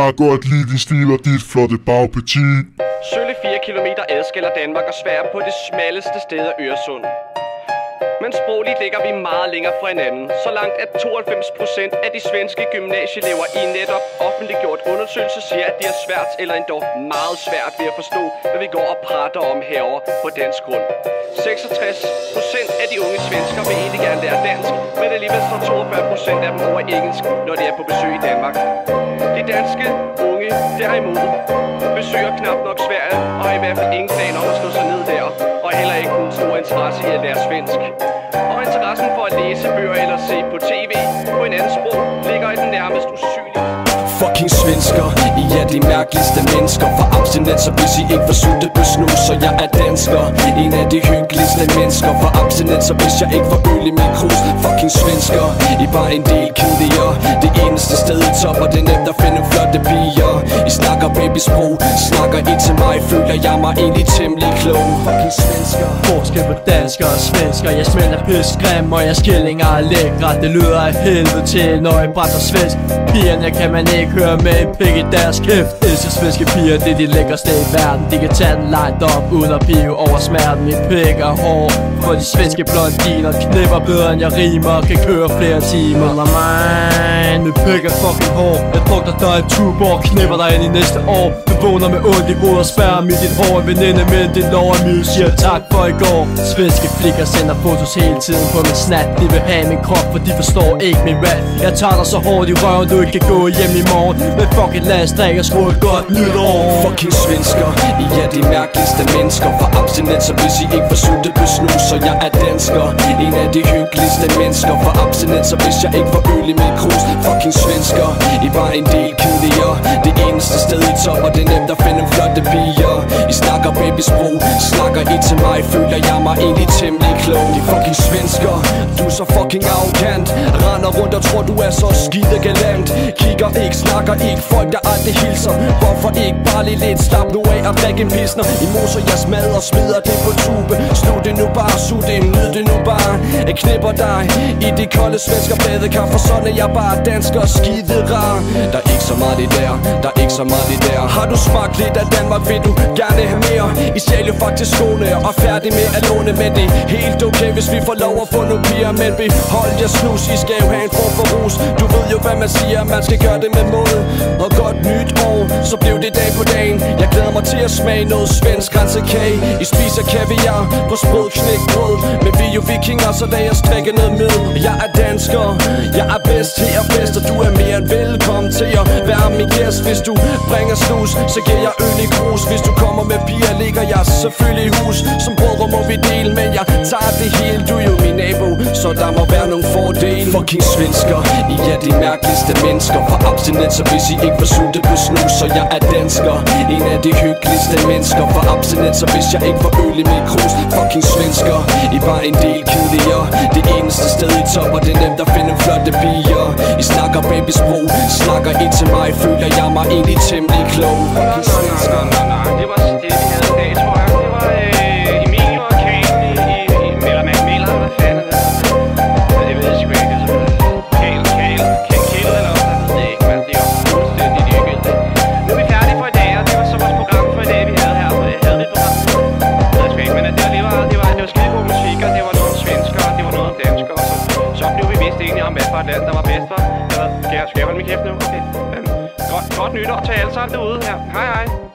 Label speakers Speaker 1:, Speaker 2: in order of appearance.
Speaker 1: Bare godt lide din stil og dit flotte bagparti.
Speaker 2: Sølle 4 kilometer adskiller Danmark og Sverige på det smalleste sted af Øresund. Men sprogligt ligger vi meget længere fra hinanden. Så langt at 92% af de svenske gymnasieelever i netop offentliggjort undersøgelse siger, at de har svært eller endda meget svært ved at forstå, hvad vi går og prater om herover på dansk grund. 66% af de unge svensker vil egentlig gerne lære dansk, men alligevel står 42% af dem over engelsk, når de er på besøg i Danmark. De danske unge derimod besøger knap nok Sverige og har i hvert fald ingen plan om at slå sig ned der, og heller ikke en stor interesse i at lære svensk. Og interessen for at læse bøger eller se på tv på en anden sprog ligger i den nærmest usynlige.
Speaker 3: Fucking svensker, I er de mærkeligste mennesker. For abstinenser, hvis I ikke får sultet på snus, så jeg er dansker. En af de hyggeligste mennesker. For abstinenser, hvis jeg ikke får øl i min krus. Fucking svensker, I er bare en del kedeligere. Det eneste sted i top, og det er nemt at finde flotte piger. I snakker babysprog, snakker I til mig, føler jeg mig egentlig temmelig klog. Fucking svensker.
Speaker 4: Forskel på dansker og svensker. Jeg smelter pissegrim, og jeg skillinger er lækre. Det lyder af helvede til, når jeg brænder svensk. Pigerne kan man ikke høre med en pik i deres kæft. Disse svenske piger, det er de lækkerste i verden. De kan tage den langt op, uden at pive over smerten. Min pik er hård, for de svenske blondiner knipper bedre end jeg rimer, og kan køre flere timer. Eller mig, min pik er fucking hård. Jeg drukter dig i Tuborg, knipper dig ind i næste år. Du vågner med ondt i hovedet og spærrer mit dit hår. En veninde, men det lover mig, siger tak for i går. Svenske flikker sender fotos hele tiden på min snat. De vil have min krop, for de forstår ikke min rap. Jeg tager dig så hårdt i røven, du ikke kan gå hjem i morgen. Men fucking lad os drikke og skru et godt nytår.
Speaker 3: Fucking svensker, I er de mærkeligste mennesker. For abstinenser, hvis I ikke får sultet på snus, så jeg er dansker. En af de hyggeligste mennesker. For abstinenser, hvis jeg ikke får øl i min krus. Fucking svensker, I er bare en del kedeligere. Det eneste sted i top, og det er nemt at finde flotte piger. I snakker babysprog, snakker I til mig, føler jeg mig egentlig temmelig klog. De fucking svensker, du er så fucking arrogant. Render rundt og tror du er så skide galant. Kigger ikke, snakker ikke, folk der aldrig hilser. Hvorfor ikke bare lige lidt, slap nu af og drikke en pilsner. I moser jeg smadrer, smider det på tube. Slug det nu bare, sug det, nyd det nu bare. Jeg knipper dig i de kolde svensker badekar. For sådan er jeg bare dansker og skide rar. Der er ikke så meget det der, der er ikke så meget det der. Har du smagt lidt af Danmark, vil du gerne have mere. I stjæler jo faktisk skoene og er færdig med at låne. Men det er helt okay, hvis vi får lov at få nogle piger. Men behold jer snus, I skal jo have en form for rus. Du ved jo hvad man siger, man skal gøre det med måde. Og godt nyt år, så blev det dag på dagen. Jeg glæder mig til at smage noget svensk kransekage. I spiser kaviar på sprød knækbrød. Men vi er jo vikinger, så da jeg strikker noget med. Jeg er dansker, jeg er bedst her bedst. Og du er mere end velkommen til at være min gæst. Hvis du bringer snus, så giver jeg øl i krus. Hvis du kommer med piger, ligger jeg selvfølgelig i hus. Som brødre må vi dele, men jeg tager det hele. Du er jo min nabo, så der må være nogle fordele. Fucking svensker, I er de mærkeligste mennesker. For abstinenser, hvis I ikke får sultet på snus, så jeg er dansker. En af de hyggeligste mennesker. For abstinenser, hvis jeg ikke får øl i min krus. Fucking svensker, I er bare en del kedeligere. Det eneste sted i top, og det er nemt at finde flotte piger. I snakker babysprog, snakker I til mig, føler jeg mig egentlig temmelig klog. Fucking svensker.
Speaker 2: Det var det, vi havde i dag, tror jeg. Det var Emil og Kane i Miller, hvad fanden er det? Jeg ved sgu ikke, altså. Kale eller hvad det ved jeg ikke, men det er også fuldstændig ligegyldigt. Nu er vi færdige for i dag, og det var så vores program for i dag, vi havde her. Havde vi et program? Det ved jeg ikke, men det var skide god musik, og det var noget svensker, og det var noget dansker, og så blev vi vist enige om, hvad for et land, der var bedst for. Skal jeg holde min kæft nu? Okay. Godt nytår til alle sammen derude her. Hej hej.